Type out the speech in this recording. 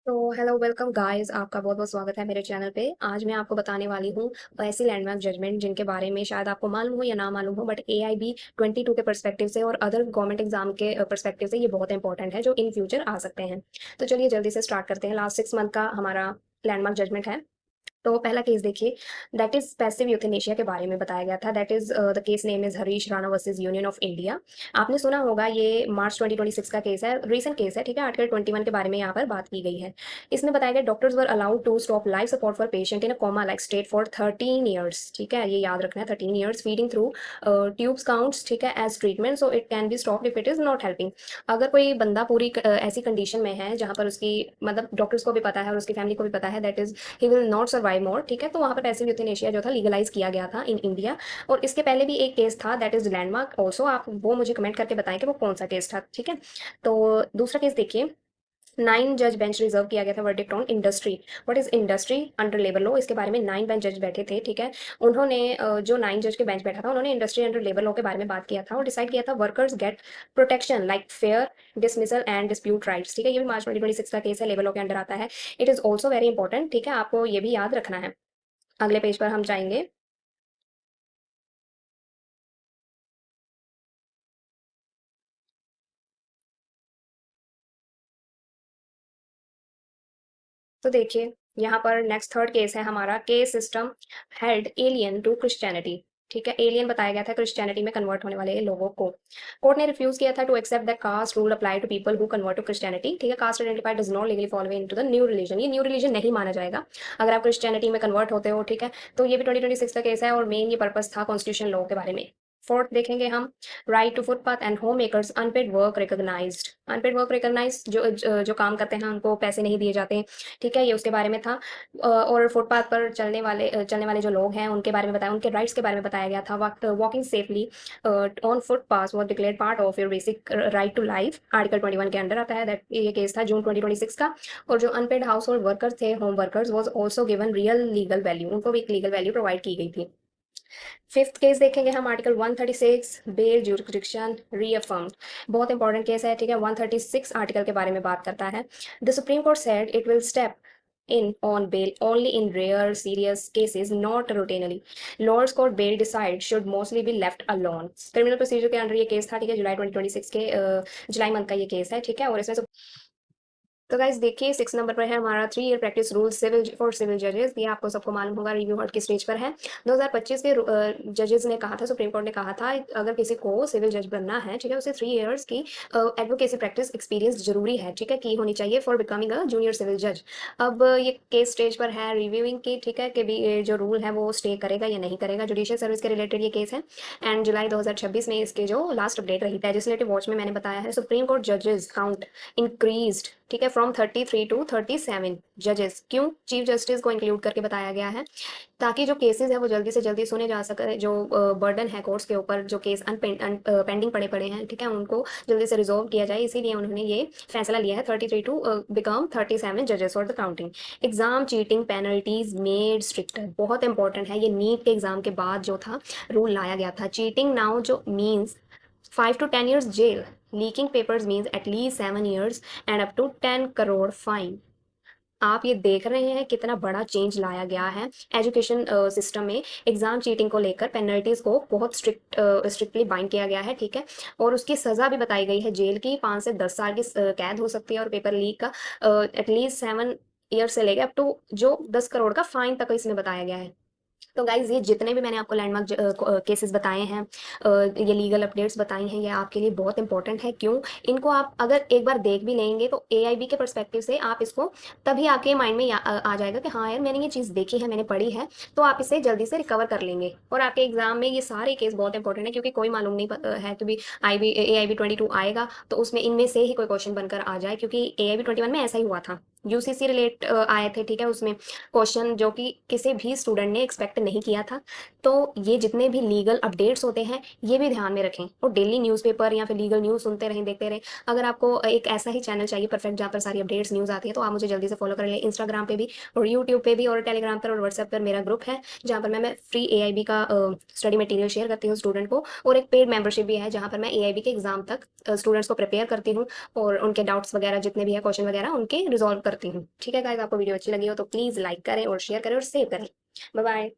तो hello welcome guys, आपका बहुत बहुत स्वागत है मेरे चैनल पे। आज मैं आपको बताने वाली हूँ ऐसी लैंडमार्क जजमेंट जिनके बारे में शायद आपको मालूम हो या ना मालूम हो, बट AIB 22 के पर्सपेक्टिव से और अदर गवर्नमेंट एग्जाम के पर्सपेक्टिव से ये बहुत इंपॉर्टेंट है, जो इन फ्यूचर आ सकते हैं। तो चलिए जल्दी से स्टार्ट करते हैं। लास्ट 6 मंथ का हमारा लैंडमार्क जजमेंट है। तो पहला केस देखिए, दैट इज पैसिव यूथेनेशिया के बारे में बताया गया था। That is the case name is Harish Rana versus union of India. आपने सुना होगा, ये मार्च 2026 का केस है, रीसेंट केस है, ठीक है। आर्टिकल 21 के बारे में यहाँ पर बात की गई है। इसमें बताया गया doctors were allowed to stop life support for patient in a coma like state for 13 years, ठीक है, ये याद रखना है, 13 years feeding through tubes counts, ठीक है, as treatment, so it can be stop if it is not helping. अगर कोई बंदा पूरी ऐसी कंडीशन में है जहाँ पर उसकी मतलब डॉक्टर्स को भी पता है और उसकी फैमिली को भी पता है that is he will not survive more, ठीक है, तो वहाँ पर पैसिव यूथेनेशिया जो था लीगलाइज किया गया था इन इंडिया। और इसके पहले भी एक केस था दैट इज लैंडमार्क ऑल्सो। आप वो मुझे कमेंट करके बताएं कि वो कौन सा केस था, ठीक है। तो दूसरा केस देखिए, 9 जज बेंच रिजर्व किया गया था verdict on industry. What is industry under labour law, इसके बारे में 9 बेंच जज बैठे थे, ठीक है। उन्होंने जो 9 जज के बेंच बैठा था, उन्होंने इंडस्ट्री अंडर लेबर लॉ के बारे में बात किया था और डिसाइड किया था workers get protection like fair dismissal and dispute rights, ठीक है। ये भी मार्च 2026 का केस है, लेबर लॉ के अंडर आता है। It is also very important, ठीक है, आपको ये भी याद रखना है। अगले पेज पर हम जाएंगे। तो देखिए, यहाँ पर नेक्स्ट थर्ड केस है हमारा, caste system held alien to Christianity, ठीक है। एलियन बताया गया था क्रिश्चियनिटी में कन्वर्ट होने वाले लोगों को। कोर्ट ने रिफ्यूज किया था to accept the caste rule apply to people who convert to Christianity, ठीक है। Caste identified does not legally follow into the new religion, ये न्यू रिलीजन नहीं माना जाएगा अगर आप क्रिश्चियनिटी में कन्वर्ट होते हो, ठीक है। तो ये भी 2026 का केस है और मेन ये पर्पस था कॉन्स्टिट्यूशन लॉ के बारे में। फोर्थ देखेंगे हम, right to footpath and home makers unpaid work recognised. Unpaid work recognise, जो काम करते हैं उनको पैसे नहीं दिए जाते, ठीक है, ये उसके बारे में था। और फुटपाथ पर चलने वाले जो लोग हैं उनके बारे में बताया, उनके राइट्स के बारे में बताया गया था। Walking safely on footpath was declared part of your basic right to life, article 21 के अंडर आता है। दैट ये केस था जून 2026 का। और जो अनपेड हाउस होल्ड वर्कर्स थे, home workers, was also given real legal value, उनको भी एक लीगल वैल्यू प्रोवाइड की गई थी। फिफ्थ केस देखेंगे हम, आर्टिकल 136 बेल जुरिस्डिक्शन रीअफर्म्ड। बहुत इंपॉर्टेंट केस है, ठीक है। 136 आर्टिकल के बारे में बात करता है। The supreme court said it will step in on bail only in rare serious cases, not routinely. Lords Court bail decide should mostly be left alone. Criminal procedure के अंडर ये केस था, ठीक है, जुलाई 2026 के जुलाई मंथ का ये case है, ठीक है। और इसमें तो गाइस देखिए, 6 नंबर पर है हमारा 3 year practice rule civil for civil जजेस। ये आपको सबको मालूम होगा, रिव्यू हर्ट की स्टेज पर है। 2025 के जजेस ने कहा था, सुप्रीम कोर्ट ने कहा था, अगर किसी को सिविल जज बनना है, ठीक है, उसे 3 ईयर्स की एडवोकेसी प्रैक्टिस एक्सपीरियंस जरूरी है, ठीक है, की होनी चाहिए for becoming a junior civil जज। अब ये केस स्टेज पर है रिव्यूइंग की, ठीक है, कि भी ये जो रूल है वो स्टे करेगा या नहीं करेगा। जुडिशियल सर्विस के रिलेटेड ये केस है एंड जुलाई 2026 में इसके जो लास्ट अपडेट रही, लेजिस्लेटिव वॉच में मैंने बताया है, सुप्रीम कोर्ट जजेस काउंट इंक्रीज्ड, ठीक है, फ्रॉम 33 टू 37 जजेस। क्यों चीफ जस्टिस को इंक्लूड करके बताया गया है, ताकि जो केसेस है वो जल्दी से जल्दी सुने जा सके। जो बर्डन है कोर्ट्स के ऊपर, जो केस पेंडिंग पड़े पड़े हैं, ठीक है, उनको जल्दी से रिजोल्व किया जाए, इसीलिए उन्होंने ये फैसला लिया है 33 टू बिकम 37 जजेस for the counting. Exam cheating penalties made stricter, बहुत इंपॉर्टेंट है, ये नीट के एग्जाम के बाद जो था रूल लाया गया था। चीटिंग नाउ जो means 5 to 10 years jail. Leaking papers means at least 7 years and up to 10 crore fine. आप ये देख रहे हैं कितना बड़ा चेंज लाया गया है एजुकेशन सिस्टम में। एग्जाम चीटिंग को लेकर पेनल्टीज को बहुत स्ट्रिक्टली बाइंड किया गया है, ठीक है। और उसकी सजा भी बताई गई है, जेल की 5 से 10 साल की कैद हो सकती है, और पेपर लीक का एटलीस्ट 7 ईयर से लेकर अप टू जो 10 करोड़ का फाइन तक इसमें बताया गया है। तो गाइज ये जितने भी मैंने आपको लैंडमार्क केसेस बताए हैं, ये लीगल अपडेट्स बताई हैं, ये आपके लिए बहुत इंपॉर्टेंट है। क्यों, इनको आप अगर एक बार देख भी लेंगे तो AIB के पर्सपेक्टिव से आप इसको तभी आपके माइंड में आ जाएगा कि हाँ यार, मैंने ये चीज़ देखी है, मैंने पढ़ी है, तो आप इसे जल्दी से रिकवर कर लेंगे। और आपके एग्जाम में ये सारे केस बहुत इंपॉर्टेंट है, क्योंकि कोई मालूम नहीं है कि भी AIB 22 आएगा तो उसमें इनमें से ही कोई क्वेश्चन बनकर आ जाए, क्योंकि AIB 21 में ऐसा ही हुआ था। UCC रिलेट आए थे, ठीक है, उसमें क्वेश्चन जो कि किसी भी स्टूडेंट ने एक्सपेक्ट नहीं किया था। तो ये जितने भी लीगल अपडेट्स होते हैं, ये भी ध्यान में रखें और डेली न्यूज़पेपर या फिर लीगल न्यूज़ सुनते रहें, देखते रहें। अगर आपको एक ऐसा ही चैनल चाहिए परफेक्ट, जहाँ पर सारी अपडेट्स न्यूज़ आती है, तो आप मुझे जल्दी से फॉलो कर लें, इंस्टाग्राम पे भी और यूट्यूब पे भी और टेलीग्राम पर और व्हाट्सएप पर मेरा ग्रुप है, जहाँ पर मैं फ्री AIB का स्टडी मटेरियल शेयर करती हूँ स्टूडेंट को। और एक पेड मेंबरशिप भी है, जहाँ पर मैं AIB के एग्जाम तक स्टूडेंट्स को प्रिपेयर करती हूँ और उनके डाउट्स वगैरह जितने भी है, क्वेश्चन वगैरह, उनके रिजॉल्व कर करती हूँ। ठीक है गाइस, आपको वीडियो अच्छी लगी हो तो प्लीज़ लाइक करें और शेयर करें और सेव करें। Bye bye.